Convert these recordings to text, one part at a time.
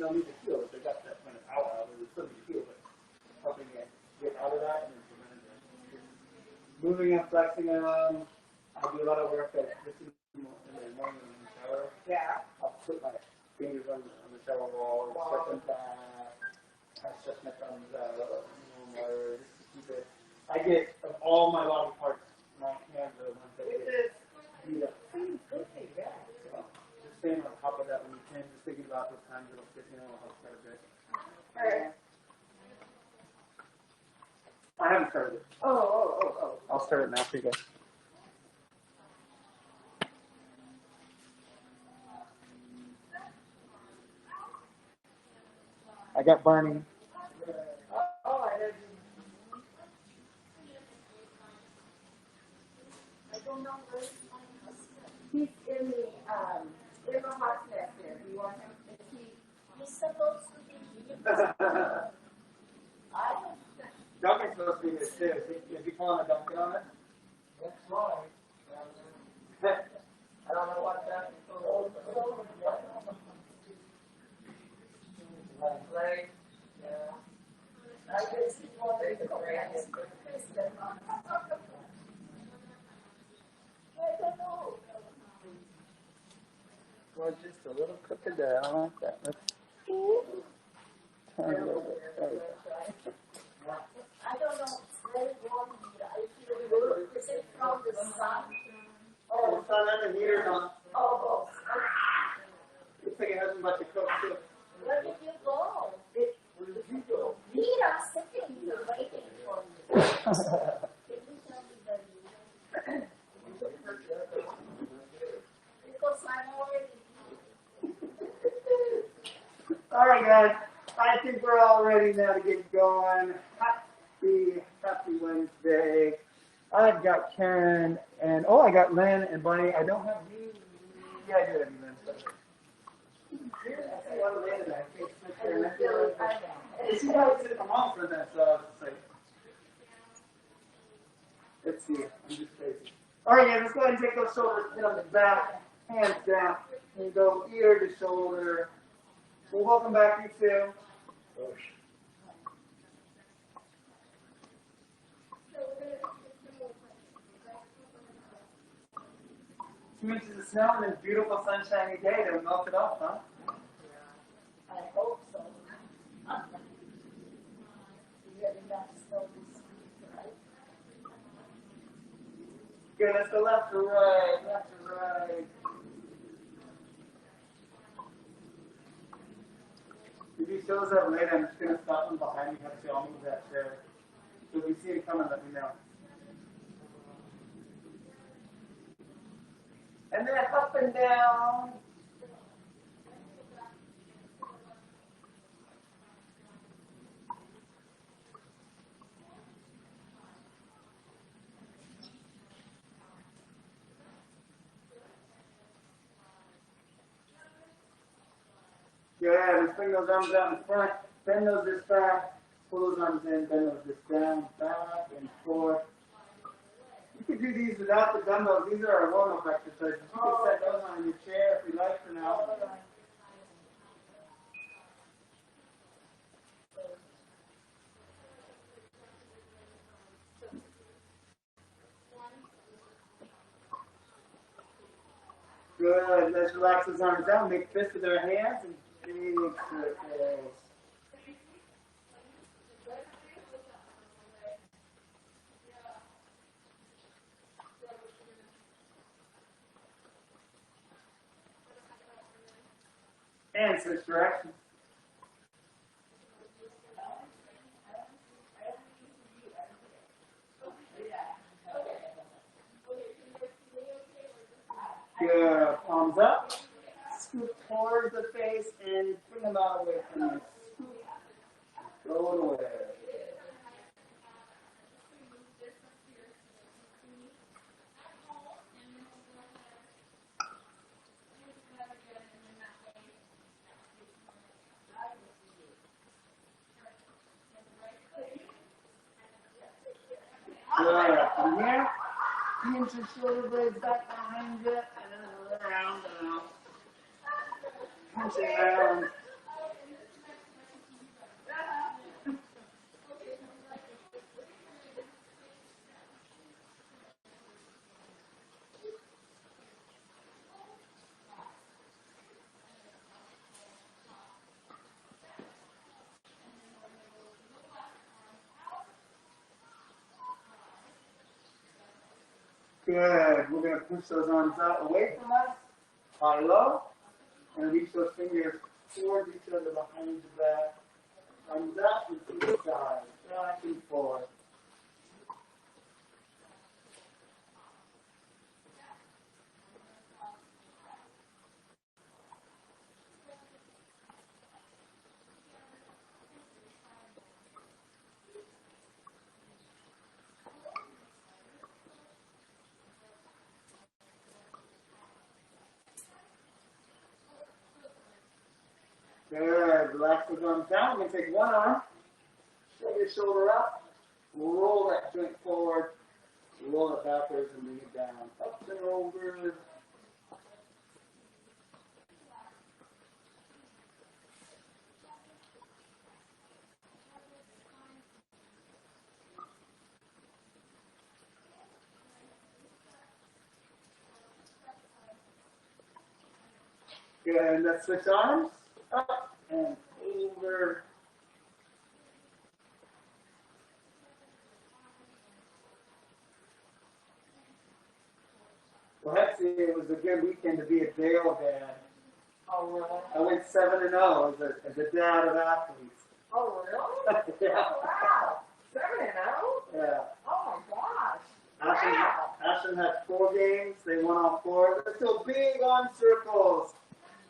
don't need to heal it. They got that kind of out. They still need to heal, but helping it get out of that and then prevent it. Moving and flexing them. I do a lot of work at this in the morning in the shower. Yeah. I'll put my fingers on the shower wall, stretch them back. I stretch my thumbs out, more, just to keep it. I get of all my body parts, my hands are the ones that get beat up. Yeah. So, just staying on top of that when you can, just thinking about those times it'll fit, help quite a bit. All right. I haven't started it. Oh. I'll start it now for you guys. I got Barney. I don't know where he's in the hot mess there. Do you want him? He's supposed to be. I don't. Duncan's supposed to be here too. Is he calling a Duncan on it? That's right. I don't know what that is. Like, yeah. I guess he wanted to bring his Christmas. I don't know. Well, just a little crooked there. I like that. Let's turn it a little bit. There we go. I don't know. It's very warm here. I feel is it from the sun? Oh, the sun and the heater's on. Oh. Good thing it hasn't much of cook too. Where did you go? Where did you go? Here, I'm sitting here waiting for you. Can you tell me the reason? Because I'm already. All right, guys. I think we're all ready now to get going. Happy Wednesday. I've got Karen and I got Lynn and Bonnie. I don't have you. Yeah, I do have you, Lynn. I see one Lynn and I can't switch her. And she probably sitting at home for that, so let's see. I'm just crazy. All right, guys. Let's go ahead and take those shoulders, put on the back, hands down, and go ear to shoulder. Well, welcome back, you two. 2 inches of snow and this beautiful sunshiny day to melt it off, huh? I hope so. You get enough snow this week, right? Good, let's go left to right, left to right. If he shows up later, I'm just going to stop him behind me. Actually, I'll move that chair. So if you see it coming, let me know. And then up and down. Good. Let's bring those arms out in front. Bend those this back. Pull those arms in. Bend those this down. Back and forth. You can do these without the dumbbells. These are our warm-up exercises. You can set those on your chair if you like for now. Good. Let's relax those arms down. Make fists with our hands and big circles. And switch directions. Good. Palms up. Scoop towards the face and bring them out away from you. Scoop. Throw it away. Good. From here, pinch your shoulder blades back behind you and then around and out. Pinch it around. Good. We're going to push those arms out away from us, on low, and reach those fingers towards each other behind the back. Arms out and to the side, back and forth. Good. Relax those arms down. We're going to take one arm, shove your shoulder up, roll that joint forward, roll it backwards and bring it down. Up and over. Good. Let's switch arms. Up and over. Well, actually, it was a good weekend to be a Dale dad. Oh, really? I went 7-0 as a dad of athletes. Oh, really? Yeah. Oh, wow. 7-0? Yeah. Oh, my gosh. Ashton, Wow. Ashton had 4 games. They won all 4. They're still big on circles.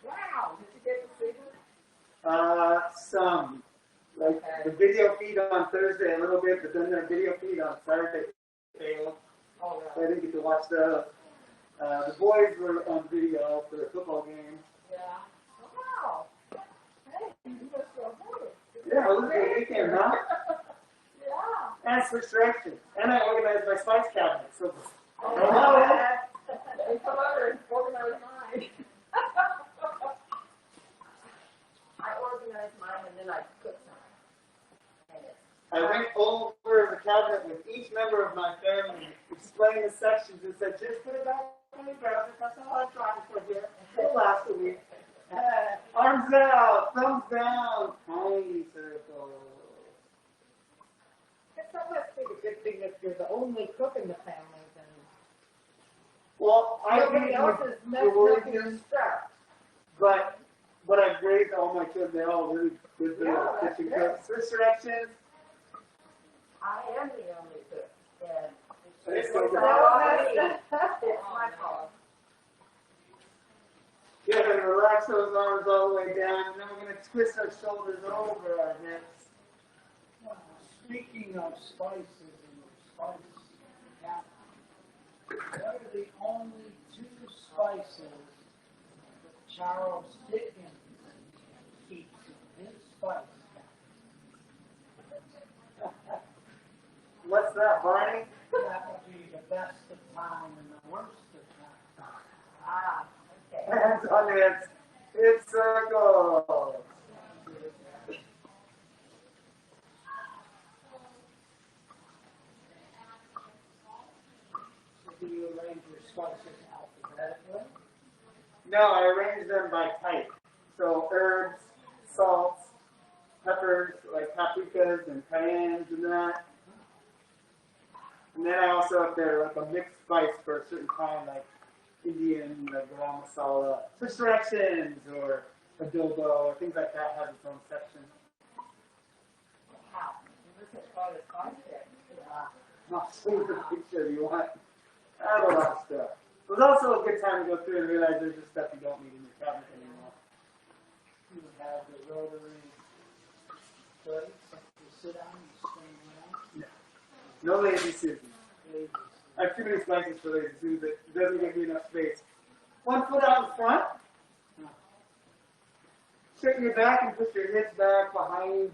Wow. Did you get the signal? Some. Like the video feed on Thursday a little bit, but then their video feed on Saturday failed. Oh, So I yeah. didn't get to watch those. The boys were on video for the football game. Yeah. Oh, wow. Hey, you must feel good. Yeah, it was a good weekend, huh? Yeah. And switched directions. And I organized my spice cabinet. So, Oh, hello. They come over and organize mine. I organize mine and then I cook mine. I went over the cabinet with each member of my family, explained the sections, and said, just put it back in the cabinet. That's all I'm trying for here. It'll last a week. Arms out, thumbs down, tiny circles. It's almost be a good thing if you're the only cook in the family, then Well, I nobody think else is the nothing is strapped. but I've raised all my kids. They're all really good Yeah, that's kitchen good. cooks. Switch directions. I am the only cook. And It's it's so good. all me. It's my fault. Good, and relax those arms all the way down, and then we're going to twist our shoulders over our hips. Speaking of spices and spice cabinet, what are the only 2 spices that Charles Dickens keeps in his spice cabinet? What's that, Barney? That would be the best of time and the worst of time. Ah, okay. Hands on hips. Hip circles. So do you arrange your spices alphabetically? No, I arrange them by type. So herbs, salts, peppers, like paprikas and cayennes and that. And then I also, if they're like a mixed spice for a certain kind, like Indian, like garam masala, switch directions, or adobo, or things like that have its own section. Wow. This is quite a concept. Not see the picture you want. I have a lot of stuff. It was also a good time to go through and realize there's just stuff you don't need in your cabinet anymore. You have the rotary plates that you sit on and spin around. No lazy Susan. Ladies, I have too many spices for lazy Susan. It doesn't give me enough space. 1 foot out in front. Straighten your back and push your hips back behind.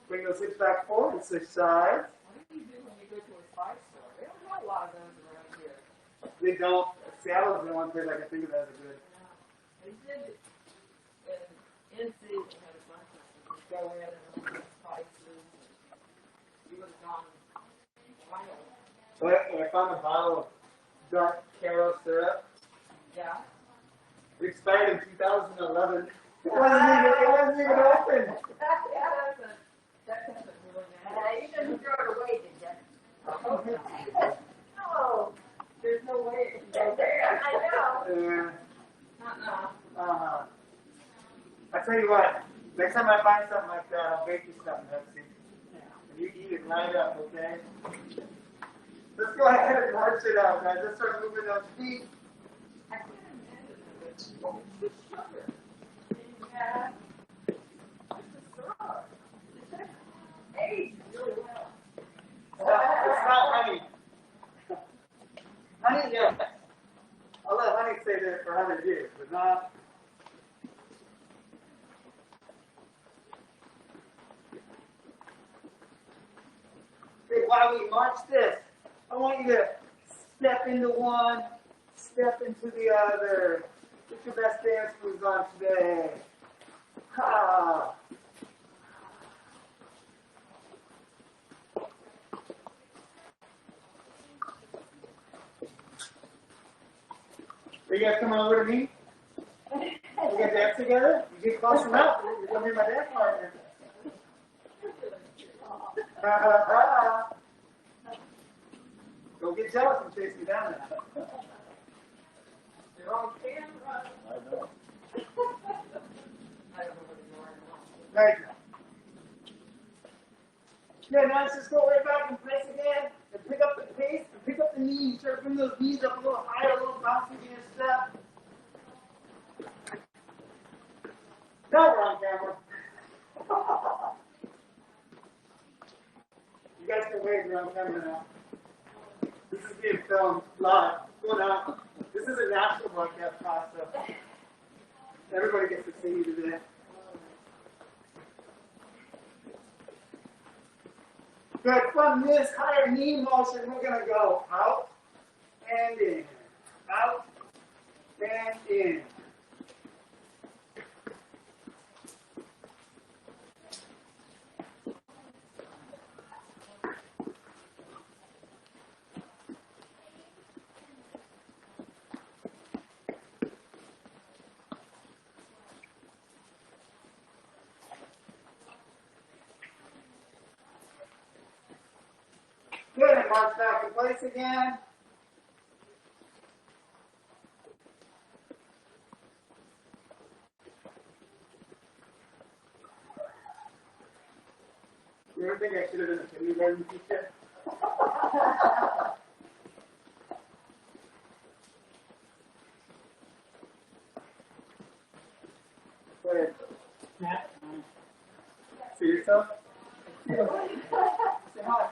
Bring those hips back forward and switch sides. What do you do when you go to a spice store? They don't have a lot of those around here. They don't. Seattle's the one place I can think of as a good. They did in season had a bunch of them. You go in and look at spices. You would have gone wild. But I found a bottle of dark Caro syrup. Yeah. It expired in 2011. It wasn't even open. That doesn't really matter. You didn't throw it away, did you? Oh, There's no way it can go there. I know. Uh-huh. I tell you what, next time I find something like that, I'll bake you something, Betsy. And you eat it right up, okay? Let's go ahead and march it out, guys. Let's start moving those feet. Yeah. Hey, really well. It's not honey. Honey, yes. I'll let honey stay there for 100 years, but not. Okay, while we march this, I want you to step into one, step into the other. Get your best dance moves on today. Ha! Are you guys coming over to me? We can dance together? You get close enough, you're going to be my dance partner. Don't get jealous and chase me down now. You're on camera. I know. Right now. Yeah, now let's just go right back in place again and pick up the pace and pick up the knees. Try to bring those knees up a little higher, a little bouncy in your step. Now we're on camera. You guys can wave, we're on camera now. This is being filmed live. Going on. This is a national broadcast process. Everybody gets to see you today. Good. From this higher knee motion, we're going to go out and in. Out and in. Good, and march back in place again. You ever think I should have been a kindergarten teacher? Go ahead. See yourself? Say hi.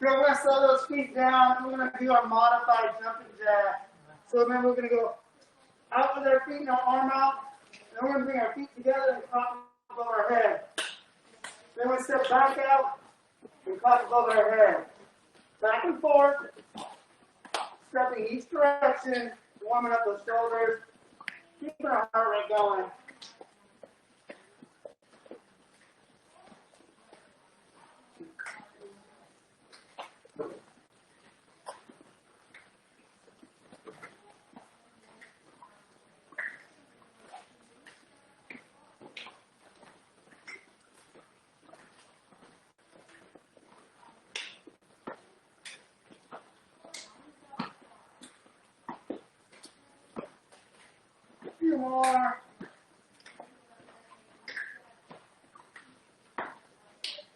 So we're going to slow those feet down. We're going to do our modified jumping jack. So remember, we're going to go out with our feet and our arm out. Then we're going to bring our feet together and pop above our head. Then we step back out and pop above our head. Back and forth. Stepping each direction. Warming up those shoulders. Keeping our heart rate going. A few more.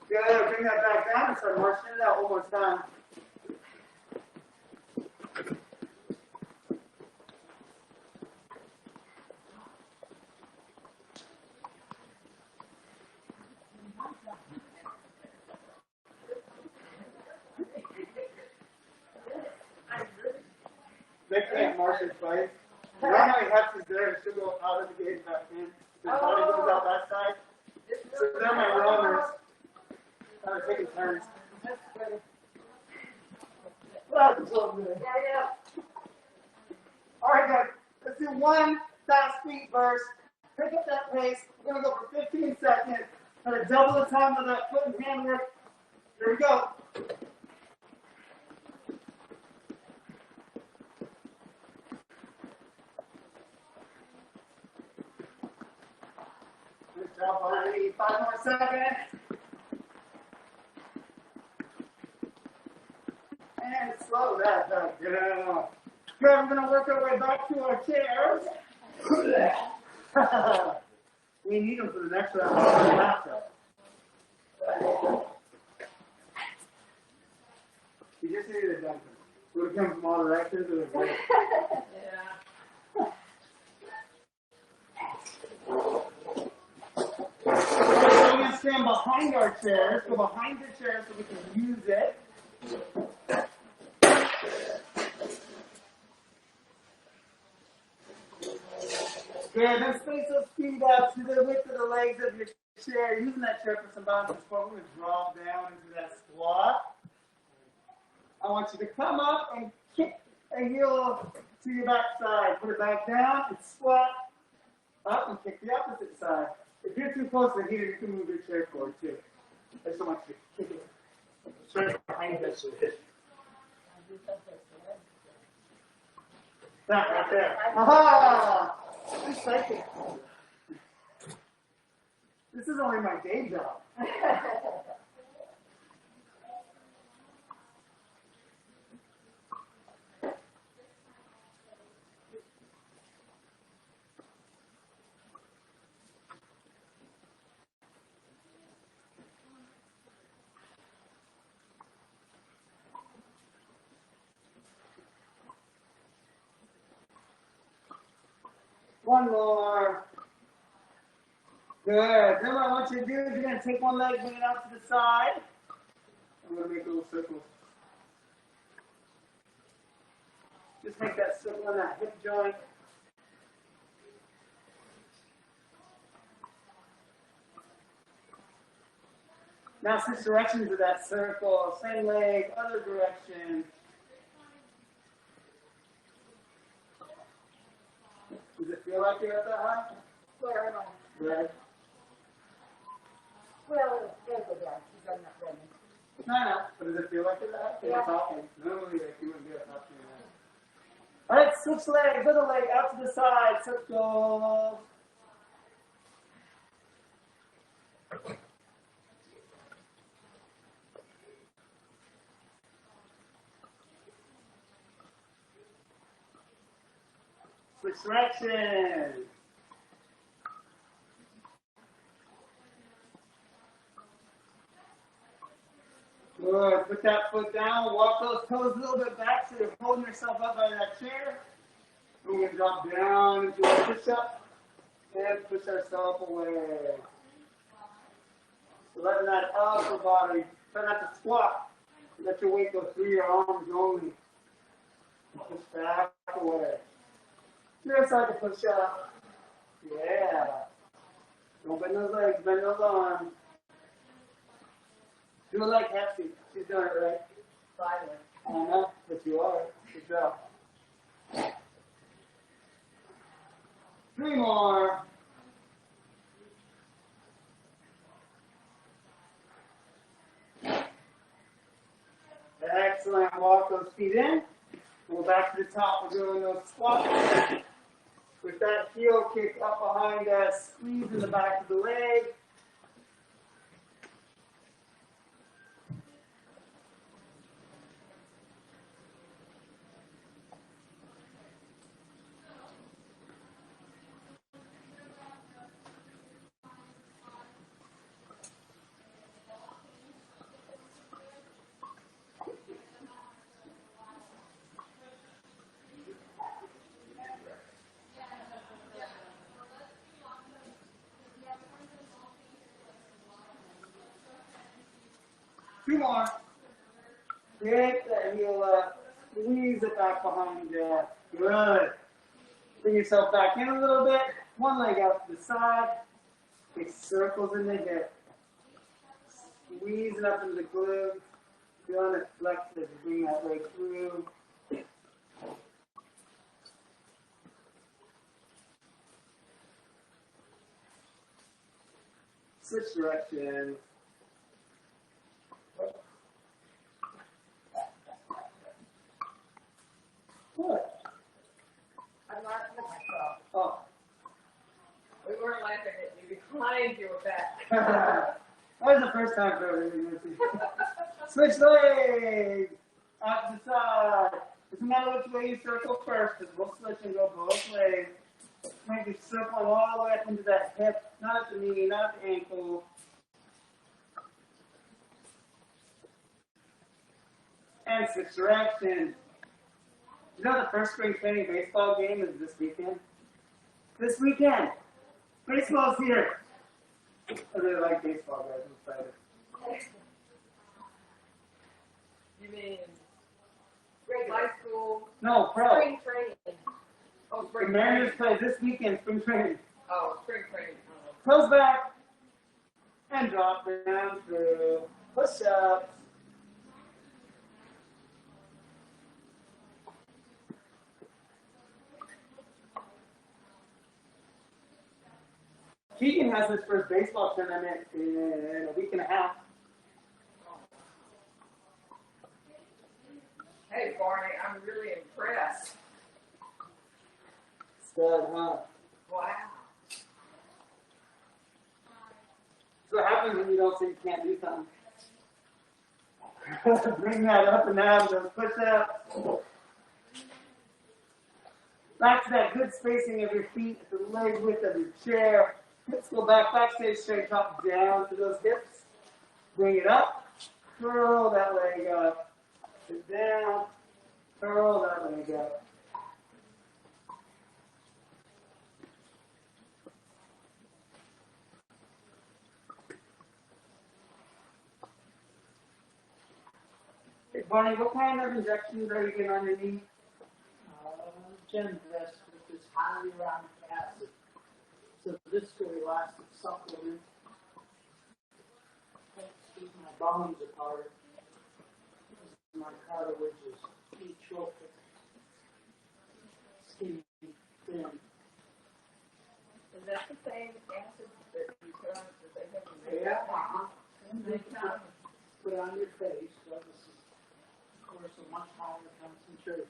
Good. Bring that back down and start marching it out one more time. They can't march in place. Normally, Hep is there and she'll go out of the gate and back in. The body goes out that side. So they're my runners. Kind of taking turns. That's so good. All right, guys. Let's do one fast feet burst. Pick up that pace. We're going to go for 15 seconds. Kind of double the time of that foot and hand work. Here we go. Good job, buddy. 5 more seconds. And slow. That's right. Yeah. Good, we're going to work our way back to our chairs. We need them for the next round. You just needed a jumper. Would have come from all directions. It was great. Yeah. So we're going to stand behind our chairs. Go behind your chair so we can use it. Good. Then space those feet out to the width of the legs of your chair. Using that chair for some balance and support. We're going to drop down into that squat. I want you to come up and kick a heel to your back side. Put it back down and squat up and kick the opposite side. If you're too close to the heater, you can move your chair forward too. I just don't want you to kick it straight behind us. That right there. Aha! This is only my day job. One more. Good. Then what I want you to do is you're going to take one leg, bring it out to the side. I'm going to make little circles. Just make that circle in that hip joint. Now switch directions of that circle. Same leg, other direction. Does it feel like you're at that high? Where am I? Good. Well, there's a guy. He's on that running. No. But does it feel like you're at that high? Yeah. You're talking. Normally, like, you wouldn't do it after that. All right, switch legs. Other leg out to the side. Circle. Switch direction. Good. Put that foot down. Walk those toes a little bit back so you're holding yourself up by that chair. We're going to drop down into a push-up and push ourselves away. So letting that upper body, try not to squat. Let your weight go through your arms only. Push back away. Your side to push up. Yeah. Don't bend those legs, bend those arms. Do it like Hepsi. She's doing it right. Finally. I know, but you are. Good job. 3 more. Excellent. Walk those feet in. Go back to the top. We're doing those squats. With that heel kick up behind us, squeeze in the back of the leg. Two more. Get that heel up. Squeeze it back behind you. Good. Bring yourself back in a little bit. One leg out to the side. Make circles in the hip. Squeeze it up into the glute. Feeling it flex as you bring that leg through. Switch direction. What? I'm laughing at myself. Oh. We weren't laughing at you behind your back. That was the first time for everything. Switch legs. Opposite side. Doesn't matter which way you circle first, because we'll switch and go both ways. Make you circle all the way up into that hip, not at the knee, not at the ankle. And switch directions. You know the first spring training baseball game is this weekend? This weekend! Baseball's here! I really like baseball, guys. I'm excited. You mean high school? No, pro. Spring training. Oh, The spring Mariners training. play this weekend, spring training. Oh, spring training. Toes back and drop down through push-ups. Keegan has his first baseball tournament in a week and a half. Hey, Barney, I'm really impressed. Stud, huh? Wow. So what happens when you don't say you can't do something? Bring that up and down, those push-ups. Back to that good spacing of your feet, the leg width of your chair. Hips go back stay straight, drop down to those hips. Bring it up, curl that leg up. Sit down, curl that leg up. Hey Barney, what kind of injections are you getting on your knee? Genvest with this hyaluronic acid. So this elastic supplement helps keep my bones apart. My cartilage is atrophic, skinny, thin. Is that the same acid that you put on that they have in Yeah, and they can put on your face. So this is, of course, a much higher concentration.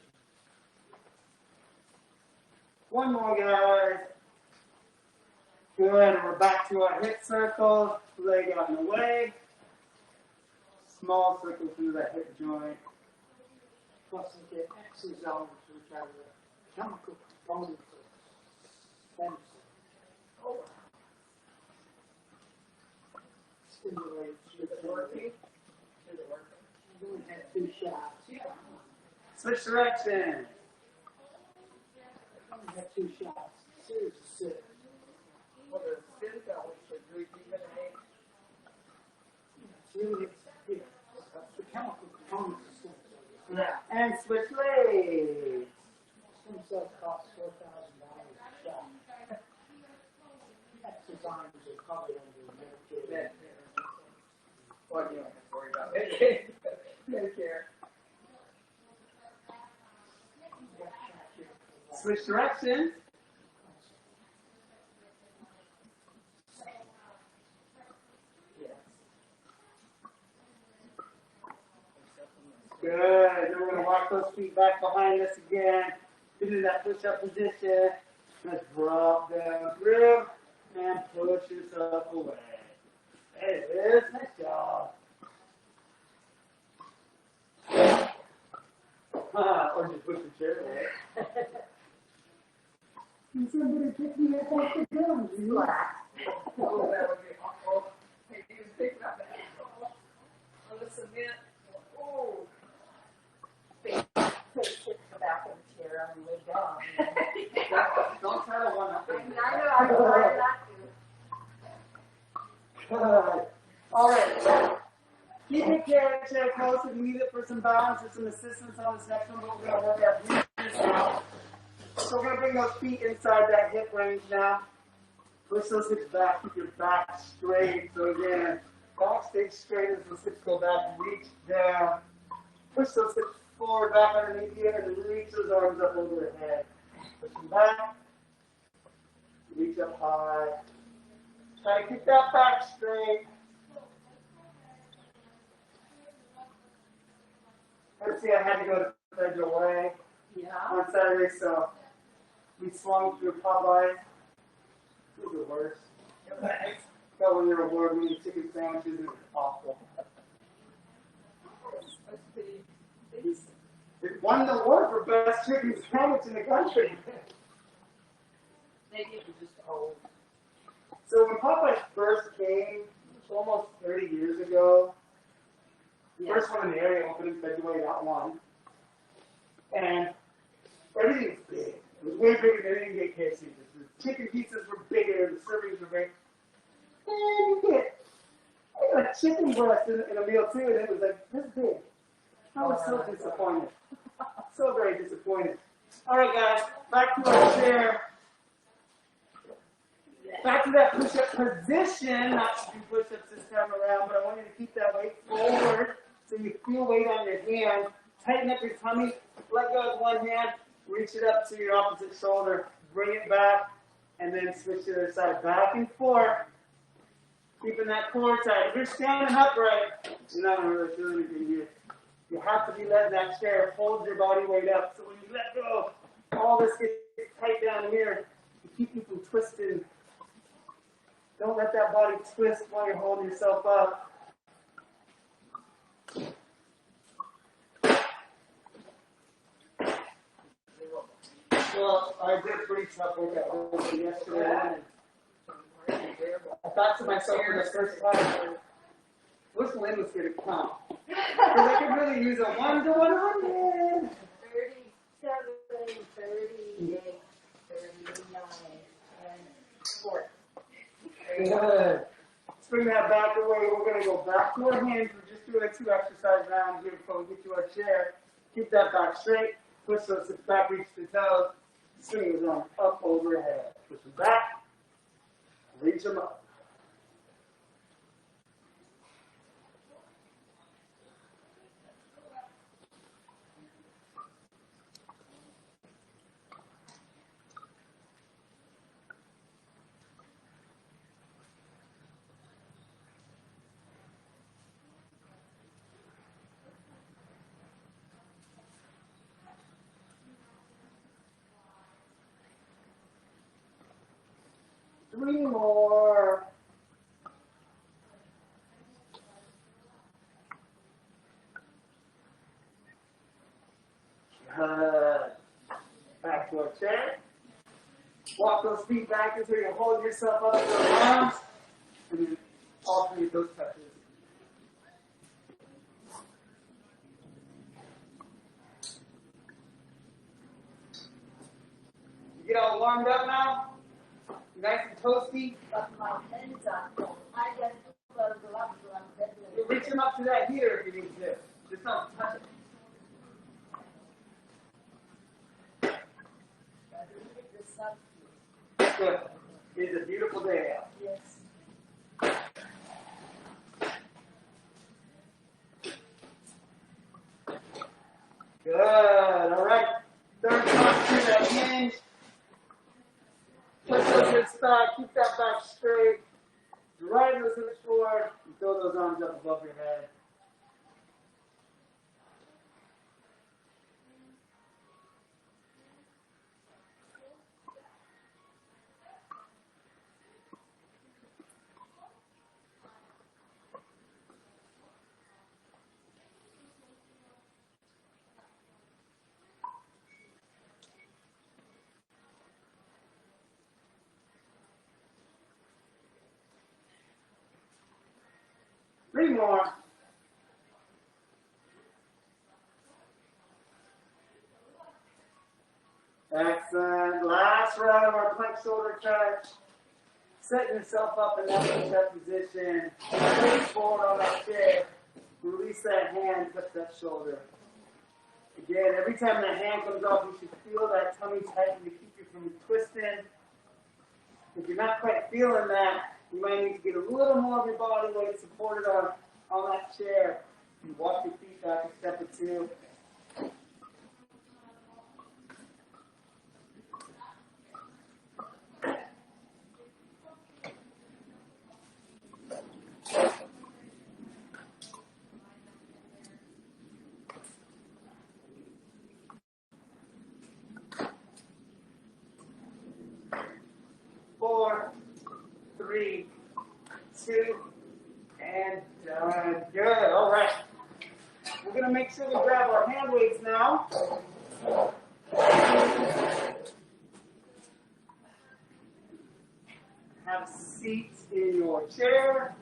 One more, guys. Good, and we're back to our hip circles. Leg out in the way. Small circles into that hip joint. Plus, we get exosomes, which are the chemical components of stem cells. Oh, Stimulates your is it working? Is it working? You only had 2 shots. Yeah. Switch direction. I only had 2 shots. Series of 6. Well, the stem cells should rejuvenate. That's the chemical components of stem cells. Yeah. And switch legs. Stem cells cost $4,000 a shot. Exosomes are covered under Medicare. Well, you don't have to worry about it. Medicare. Switch direction. Yes. Good. Then we're going to walk those feet back behind us again. Into that push-up position. Let's drop down through and push yourself away. There it is. Nice job. Or just push the chair away. Can somebody pick me up off the ground? Oh, that would be awful. Hey, he was picking up that on the cement. Oh. Sit back in the chair on the way down. Don't try to one-up me. I know, I'm trying not to. Good. All right. Keep your chair close if you need it for some balance or some assistance on this next one, but we're going to work our glutes now. So we're going to bring those feet inside that hip range now. Push those hips back. Keep your back straight. So again, back stays straight as those hips go back. Reach down. Push those hips forward, back underneath you, and then reach those arms up over your head. Push them back. Reach up high. Try to keep that back straight. Let's see, I had to go to Federal Way on Saturday, so we swung through Popeyes. It was the worst. Felt when you were award-winning chicken sandwiches, it was awful. Let's see. It won the award for best chicken sandwich in the country. Maybe it was just old. So when Popeyes first came, almost 30 years ago, the first one in the area opened in February, that one. And everything was big. It was way bigger than anything at KFC. The chicken pizzas were bigger, the servings were big. And you get a chicken breast in a meal too, and it was like this big. I was so disappointed. So very disappointed. All right, guys, back to our chair. Back to that push-up position. Not to do push-ups this time around, but I want you to keep that weight forward so you feel weight on your hand. Tighten up your tummy. Let go with one hand. Reach it up to your opposite shoulder. Bring it back, and then switch to the other side. Back and forth. Keeping that core tight. If you're standing upright, you're not going to really feel anything here. You have to be letting that chair hold your body weight up. So when you let go, all this gets tight down here to keep you from twisting. Don't let that body twist while you're holding yourself up. Well, I did a pretty tough workout yesterday. I thought to myself for the first time, which Lynn was going to come? Because I could really use a 1 to 100. 37, 38, 39, and 40. Good. Let's bring that back away. We're going to go back to our hands. We're just doing a 2 exercise round here before we get to our chair. Keep that back straight. Push those hips back, reach the toes. Swing those arms up overhead. Push them back. Reach them up. Three more. Good. Back to our chair. Walk those feet back until you hold yourself up with your arms. And then alternate those touches. You get all warmed up now? Nice and toasty. But my hands are cold. I just put a glove on that. You reach them up to that heater if you need to. Just don't touch it. Good. It's a beautiful day out. Yes. Good. All right. Third time to that hinge. Push those hips back. Keep that back straight. Drive those hips forward. And throw those arms up above your head. Three more. Excellent. Last round of our plank shoulder touch. Setting yourself up in that push-up position. Face forward on that chair. Release that hand, touch that shoulder. Again, every time that hand comes off, you should feel that tummy tighten to keep you from twisting. If you're not quite feeling that, you might need to get a little more of your body weight supported on that chair. You walk your feet back a step or two. Four, three, two, and done. Good. All right. We're going to make sure we grab our hand weights now. Have a seat in your chair.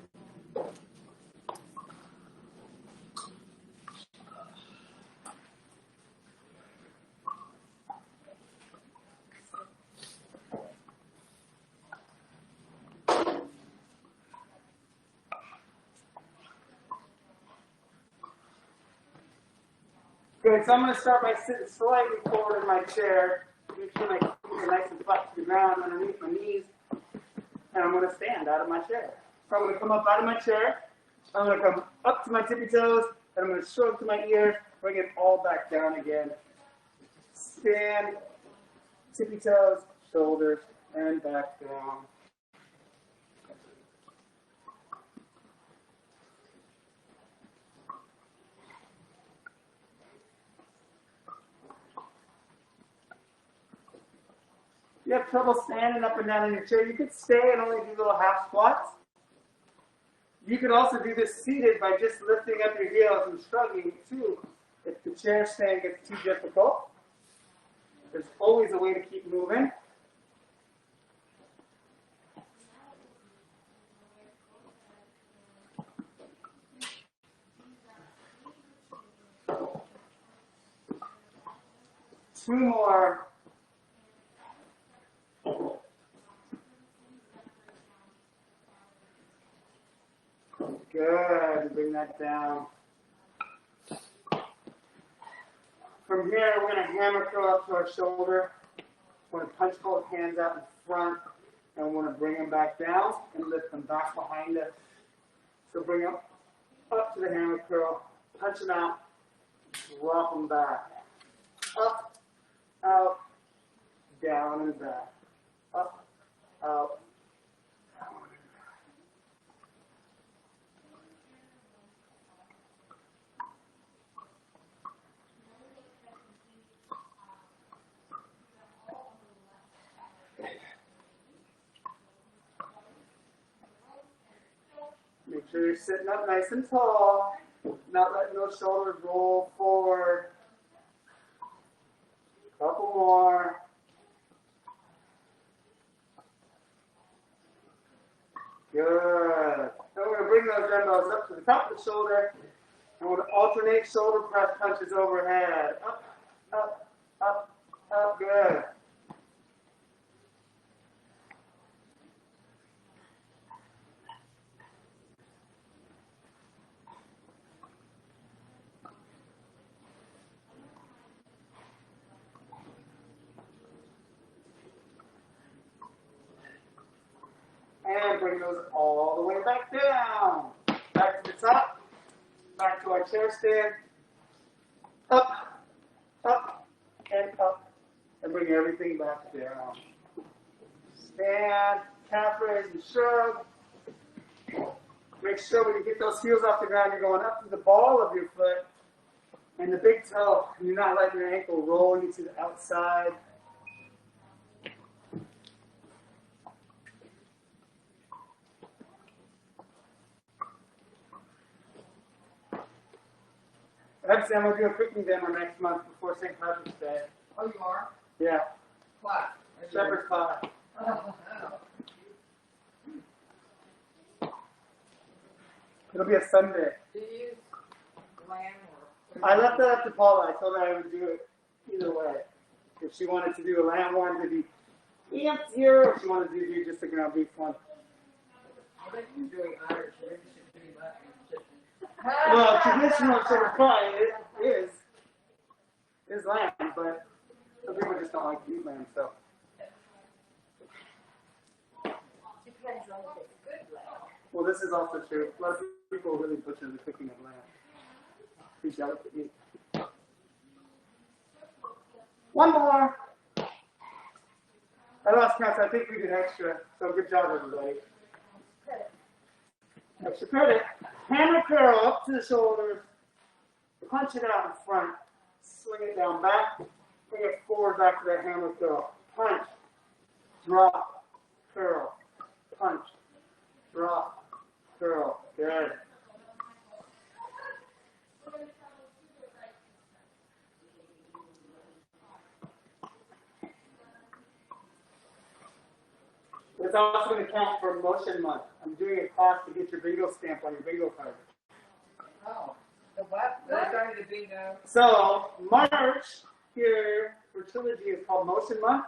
Good, so I'm going to start by sitting slightly forward in my chair. Make sure my feet are nice and flat to the ground underneath my knees. And I'm going to stand out of my chair. So I'm going to come up out of my chair. I'm going to come up to my tippy toes. And I'm going to shrug to my ears. Bring it all back down again. Stand, tippy toes, shoulders, and back down. If you have trouble standing up and down in your chair, you could stay and only do little half squats. You could also do this seated by just lifting up your heels and shrugging too. If the chair stand gets too difficult, there's always a way to keep moving. Two more. Good. Bring that down. From here, we're going to hammer curl up to our shoulder. We're going to punch both hands out in front, and we're going to bring them back down and lift them back behind us. So bring them up to the hammer curl, punch them out, drop them back. Up, out, down, and back. Up, out, down, and back. Make sure you're sitting up nice and tall, not letting those shoulders roll forward. Couple more. Good. Then we're going to bring those dumbbells up to the top of the shoulder, and we're going to alternate shoulder press punches overhead. Up, up, up, up. Good. And bring those all the way back down. Back to the top. Back to our chair stand. Up, up, and up. And bring everything back down. Stand, calf raise and shrug. Make sure when you get those heels off the ground, you're going up to the ball of your foot and the big toe. And you're not letting your ankle roll you to the outside. Actually, I'm going to do a cooking demo next month before St. Patrick's Day. Oh, you are? Yeah. Why? Shepherd's pie. It'll be a Sunday. Do you use lamb or? I left that up to Paula. I told her I would do it either way. If she wanted to do a lamb one to be fancier, or if she wanted to do just a ground beef one. I think you're doing Irish. Maybe you should do that. Well, traditional shepherd's pie is lamb, but some people just don't like to eat lamb, so. Depends on if it's good lamb. Well, this is also true. A lot of people really butcher the cooking of lamb. Pretty delicate meat. One more. I lost count, so I think we did extra. So good job, everybody. Extra credit. Hammer curl up to the shoulders. Punch it out in front. Swing it down back. Bring it forward back to that hammer curl. Punch. Drop. Curl. Punch. Drop. Curl. Good. That's also going to count for motion month. I'm doing a class to get your bingo stamp on your bingo card. Oh, the what? They're starting to bingo. So March here for Trilogy is called Motion Month,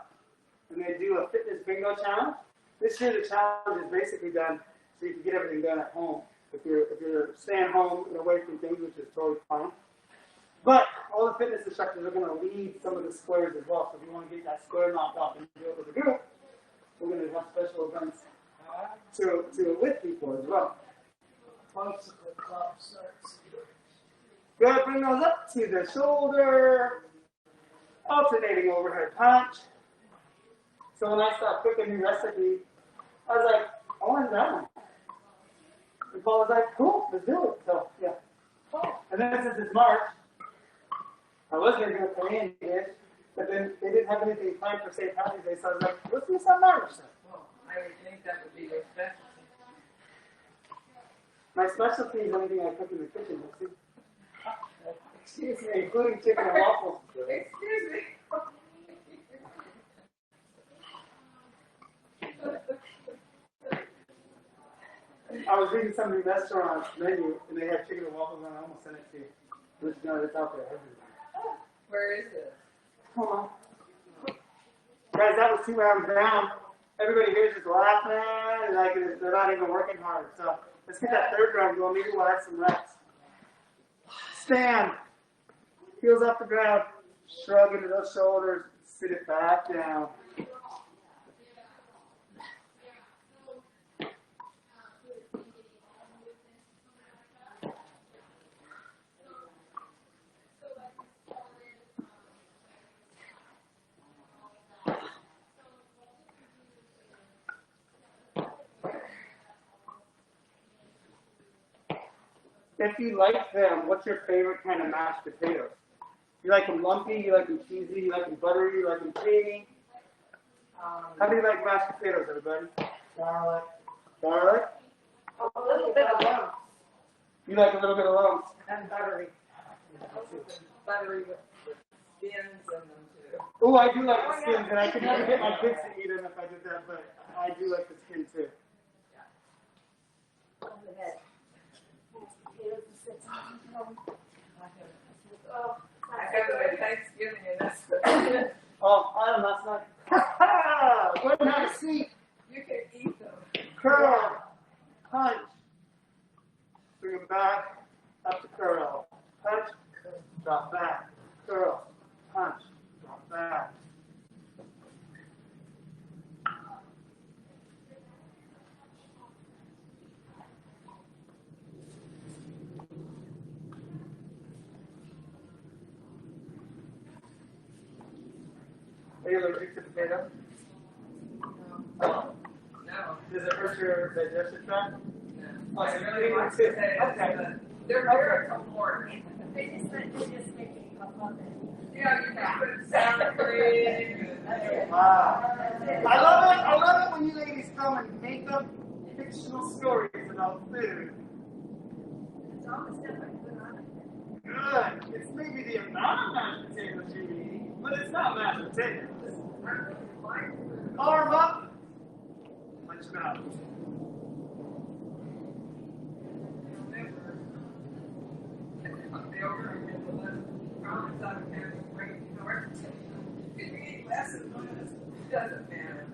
and they do a fitness bingo challenge. This year the challenge is basically done so you can get everything done at home. If you're staying home and away from things, which is totally fine. But all the fitness instructors are going to lead some of the squares as well. So if you want to get that square knocked off and do it with a group, we're going to have special events to with people as well. Most of the club starts. Good, bring those up to the shoulder. Alternating overhead punch. So when I started cooking new recipe, I was like, I want that one. And Paul was like, cool, let's do it. So yeah. And then since it's March, I was going to do a Korean dish, but then they didn't have anything planned for St. Patrick's Day, so I was like, let's do some Irish stuff. Well, I would think that would be your specialty. My specialty is anything I cook in the kitchen, you see. Excuse me, including chicken and waffles. Excuse me. I was reading some new restaurant's menu, and they had chicken and waffles on. I almost sent it to you. But you know, it's out there everywhere. Where is it? Come on. Guys, that was 2 rounds down. Everybody here is just laughing, like they're not even working hard. So let's get that 3rd round going. Maybe we'll add some reps. Stand. Heels off the ground. Shrug into those shoulders. Sit it back down. If you like them, what's your favorite kind of mashed potatoes? You like them lumpy, you like them cheesy, you like them buttery, you like them creamy? How do you like mashed potatoes, everybody? Garlic. Garlic? A little bit of lumps. You like a little bit of lumps? And buttery. Buttery with skins in them too. Oh, I do like the skins, and I could never get my kids to eat them if I did that, but I do like the skin too. I got it at Thanksgiving and that's Oh, Adam, that's not. Ha ha! Learn how to seat. you can eat them. Curl. Punch. Bring them back. Up to curl. Punch. Drop back. Curl. Punch. Drop back. Are you allergic to potato? No. Does it hurt your digestive tract? No. Oh, I so you really eat like them too. potatoes, Okay. but they're very comforting. They just make it up on it. Yeah, you can put sour cream and Wow. I love it when you ladies come and make up fictional stories about food. It's all the stuff I put on it. Good. It's maybe the amount of mashed potatoes you eat, but it's not mashed potatoes. I really like food. Arm up. Punch them out. Doesn't matter.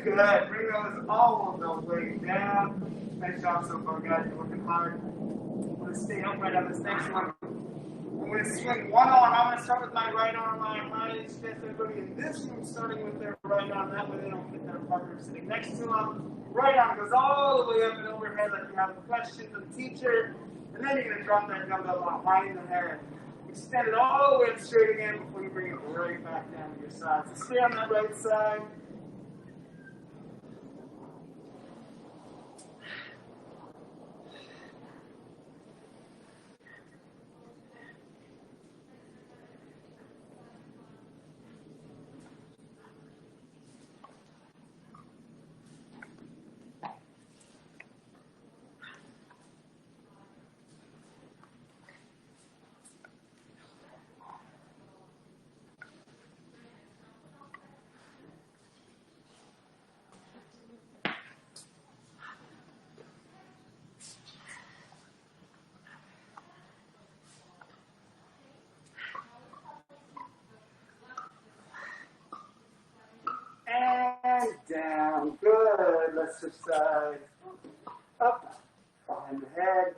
Good. Bring those all of those legs down. Nice job so far, guys. You're working hard. I'm going to stay upright on this next one. I'm going to swing one arm. I'm going to start with my right arm. My highest chest. Everybody in this room starting with their right arm. That way they don't hit their partner sitting next to them. Right arm goes all the way up and overhead like you have a question for the teacher. And then you're going to drop that dumbbell behind the head. Extend it all the way up straight again before you bring it right back down to your side. So stay on that right side. and down. Good. Let's switch sides. Up, behind the head,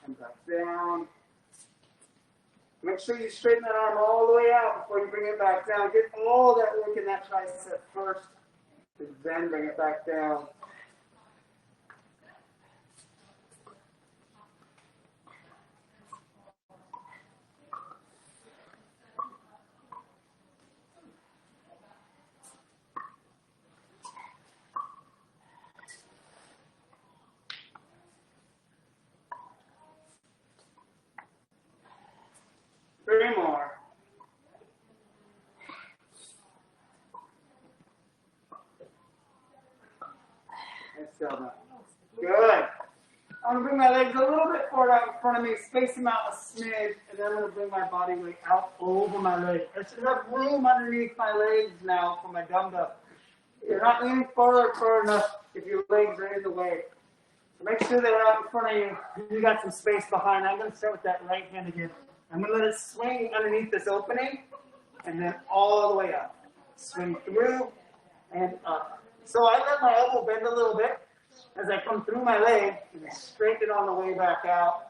and back down. Make sure you straighten that arm all the way out before you bring it back down. Get all that work in that tricep first, and then bring it back down. Three more. Exhale now. Good. I'm going to bring my legs a little bit forward out in front of me, space them out a smidge, and then I'm going to bring my body weight out over my legs. There's enough room underneath my legs now for my dumbbell. You're not leaning forward far enough if your legs are in the way. So make sure they're out in front of you. You got some space behind. I'm going to start with that right hand again. I'm going to let it swing underneath this opening, and then all the way up. Swing through and up. So I let my elbow bend a little bit as I come through my leg and straighten it on the way back out.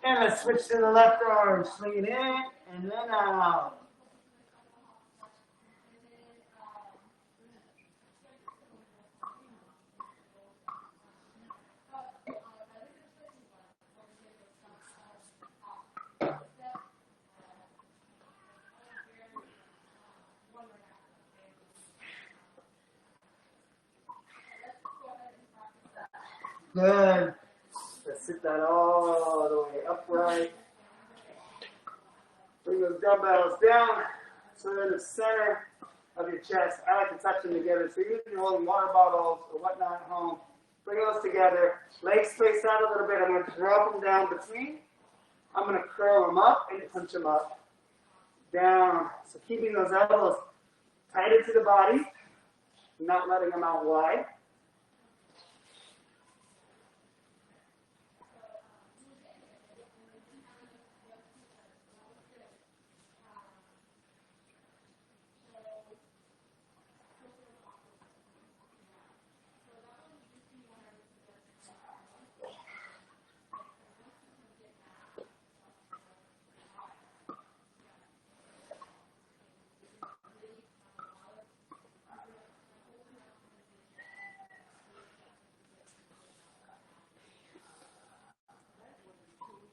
And let's switch to the left arm. Swing it in and then out. Good. Let's sit that all the way upright. Bring those dumbbells down so they're in the center of your chest. I like to touch them together. So even if you're holding water bottles or whatnot at home, bring those together. Legs spaced out a little bit. I'm going to drop them down between. I'm going to curl them up and punch them up. Down. So keeping those elbows tighter to the body, not letting them out wide.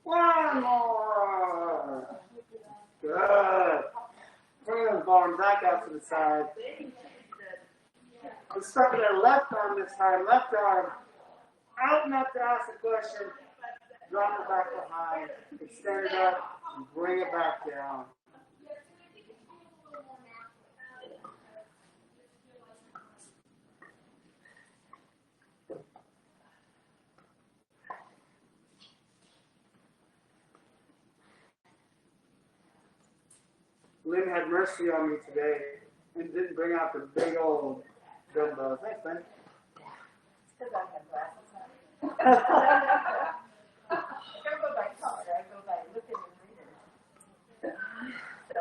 One more. Good. Bring those arms back out to the side. Let's start with our left arm this time. Left arm out and up to ask a question. Drop it back behind. Extend it up and bring it back down. Lynn had mercy on me today and didn't bring out the big old dumbbells. Thanks, Lynn. It's because I have glasses on. I don't go by color, I go by looking and reading. So,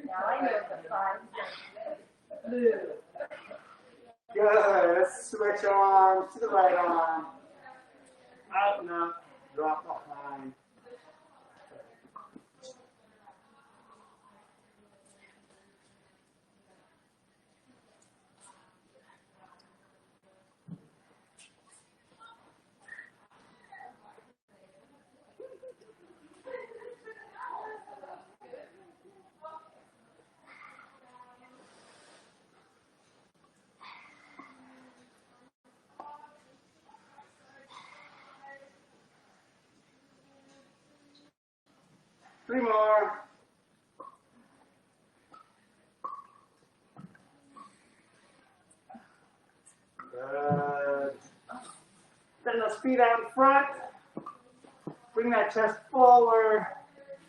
now I know the five. Good. Let's switch arms to the right arm. Out and up. Drop behind. Three more. Good. Send those feet out in front. Bring that chest forward.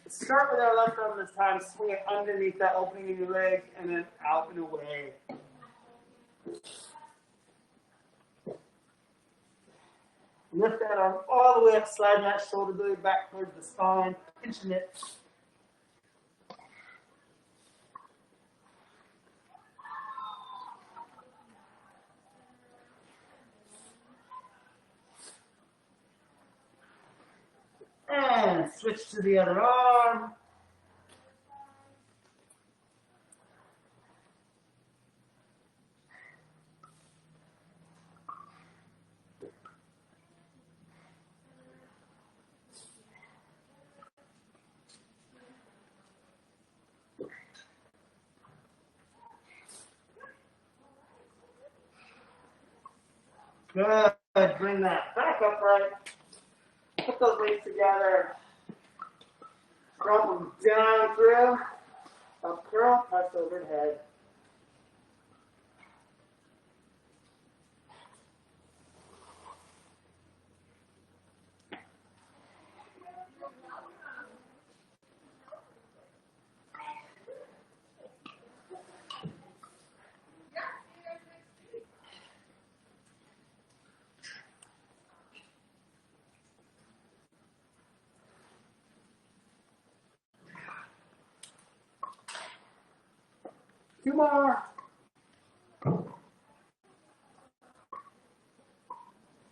Start with our left arm this time. Swing it underneath that opening in your leg and then out and away. Lift that arm all the way up, slide that shoulder blade back towards the spine, pinching it. And switch to the other arm. Good. Bring that back upright. Put those weights together. Drop them down through. Up curl, press overhead. Two more.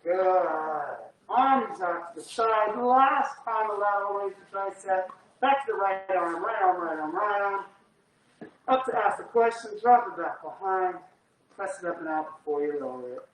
Good. Arms out to the side. Last time, allow raise the tricep. Back to the right arm, right arm, right arm, right arm. Up to ask the question. Drop it back behind. Press it up and out before you lower it.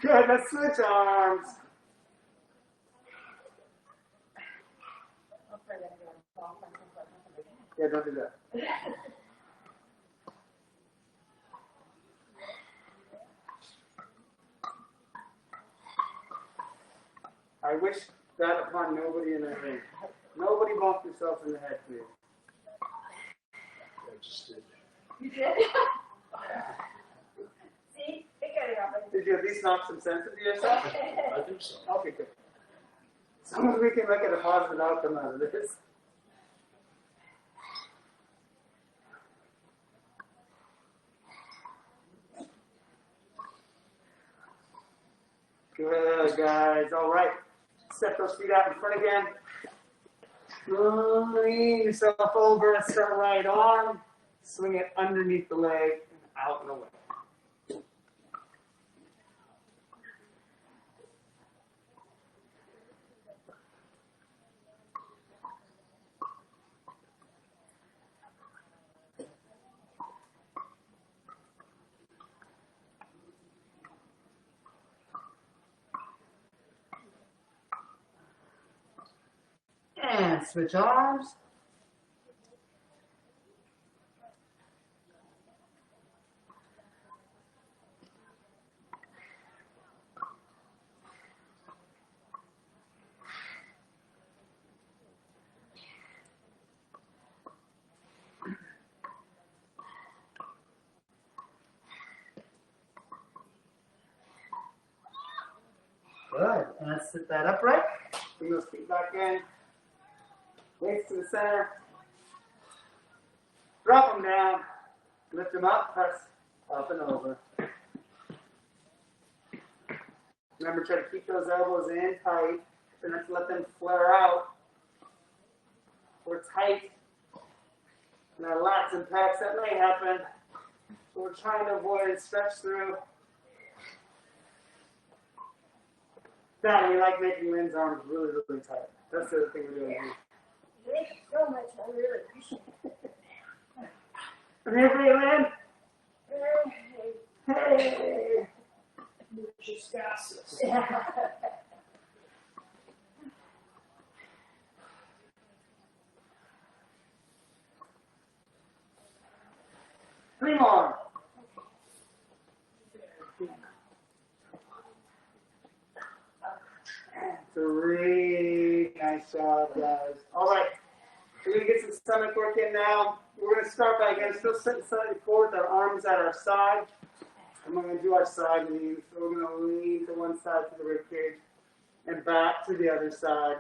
Good, let's switch arms. Yeah, don't do that. I wish that upon nobody in the ring. Nobody bump yourself in the head, please. I just did. You did? See? They got it off. Did you at least knock some sense into yourself? I think so. Okay, good. As long as we can look at a positive outcome out of this. Good, guys. All right. Step those feet out in front again. Lean yourself over and start right arm. Swing it underneath the leg and out and away. And switch arms. Good. And let's sit that upright. Bring those feet back in. Weights to the center. Drop them down. Lift them up. Press up and over. Remember, try to keep those elbows in tight. And let's let them flare out. We're tight. And our lats and pecs, that may happen. So we're trying to avoid and stretch through. That, we like making Lynn's arms really, really tight. That's the other thing we're doing here. Thank you so much. I really appreciate it. I'm here for you, Lynn. Hey. Just got this. 3 more. 3. Nice job, guys. All right. We're going to get some stomach work in now. We're going to start by, again, still sitting slightly forward with our arms at our side. And we're going to do our side lean. So we're going to lean to one side to the rib cage and back to the other side.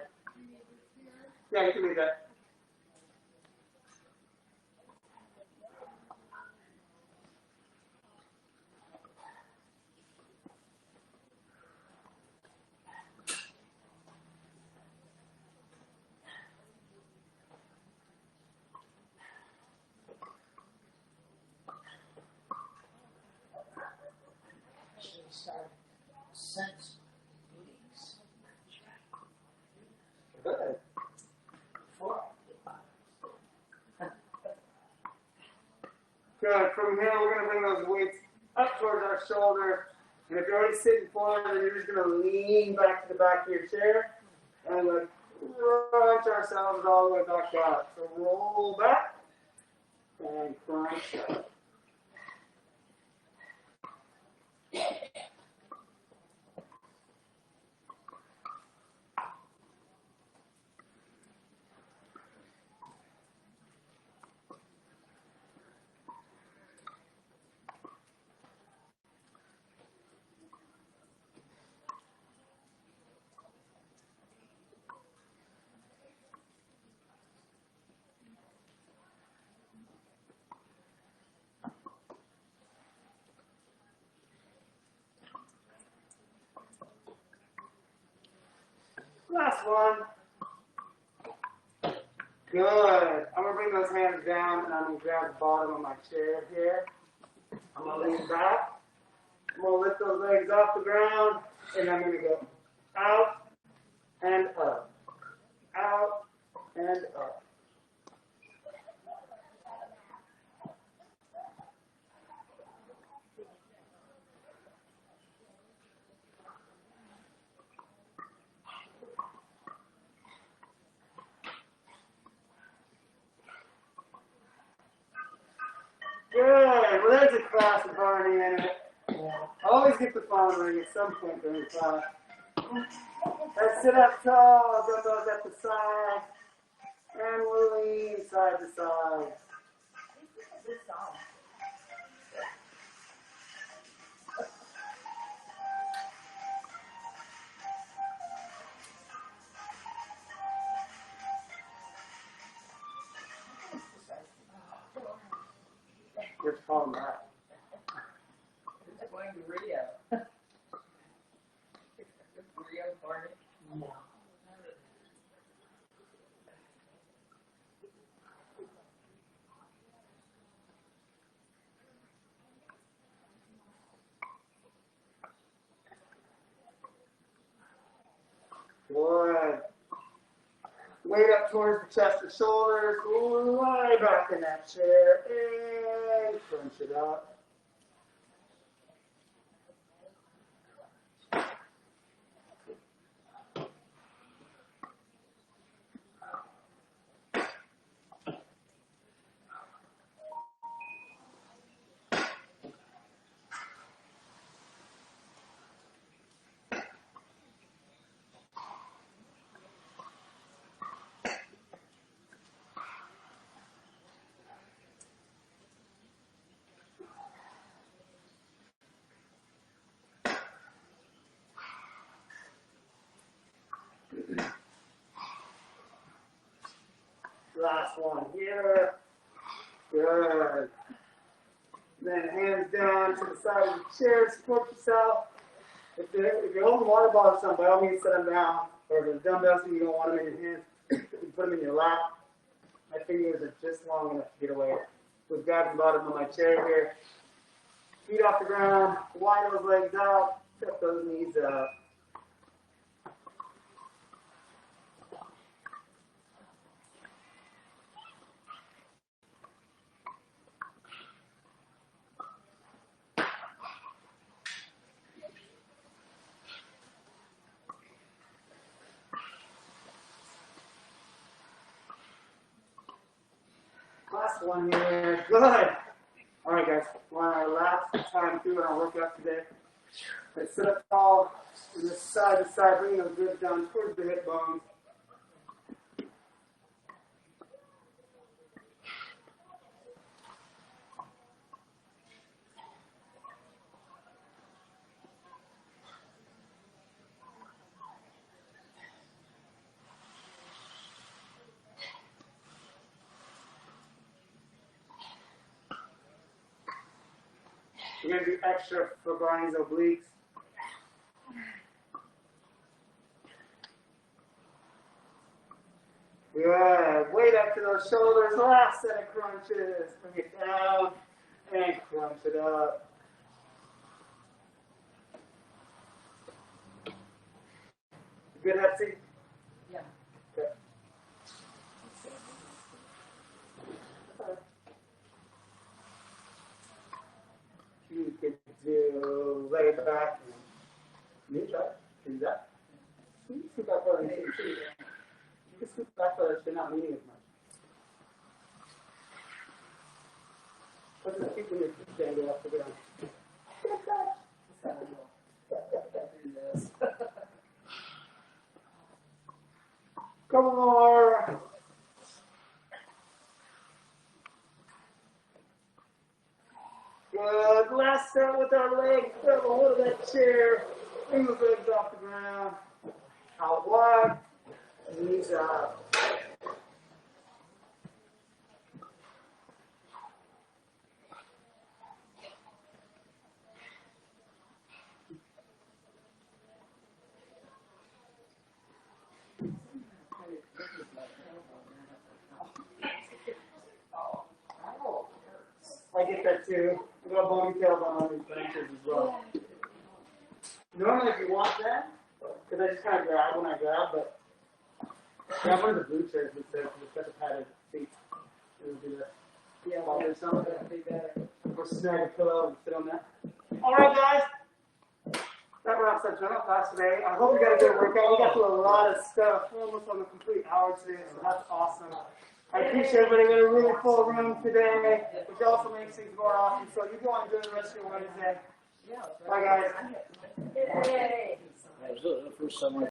Yeah, you can do that. Sense leaks. Good. Good. From here, we're going to bring those weights up towards our shoulder. And if you're already sitting forward, then you're just going to lean back to the back of your chair and like crunch ourselves all the way back out. So roll back and crunch up. Last one. Good. I'm going to bring those hands down and I'm going to grab the bottom of my chair here. I'm going to lean back. I'm going to lift those legs off the ground and I'm going to go out and up. Out and up. Good. Well, there's a class of harmony in it. Always get the phone ring at some point during class. Let's sit up tall, dumbbells at the side, and we'll lean side to side. Where's Paul at? It's going to Rio. Rio party. No. Good. Weight up towards the chest and shoulders. Lie back in that chair and crunch it up. Last one here. Good. Then hands down to the side of the chair, support yourself. If you're holding water bottles, by all means set them down. Or if the dumbbells and you don't want them in your hands, you can put them in your lap. My fingers are just long enough to get away. We've got the bottom of my chair here. Feet off the ground, wide those legs out, step those knees up. Last one here. Good. All right, guys. We're on our last time doing our workout today. Let's sit up tall and this side to side, bringing those ribs down towards the hip bones. We're going to do extra for Barney's obliques. Good. Weight up to those shoulders. Last set of crunches. Bring it down and crunch it up. Good, Etsy? Yeah. Okay. You could do lay back and knee try. Do that. You can scoot back further and see. You can scoot back further so you're not leaning as much. But just keep your feet standing off the ground. Couple more. Good. Last set with our legs. Grab a hold of that chair. Bring those legs off the ground. Out wide. Knees up. I get that too. We got bony tailbone on these branches as well. Normally, if you want that, because I just kind of grab when I grab, but grab one of the blue chairs that says with such a padded seat. It'll do that. Yeah, well, there's something that'd be better. Or snag a pillow and sit on that. All right, guys. That wraps up general class today. I hope you got a good workout. We got through a lot of stuff. We're almost on a complete hour today, so that's awesome. I appreciate everybody. We had a really full room today, which also makes things more awesome. So you go and enjoy the rest of your Wednesday. Bye, guys. Yay. That was the first time I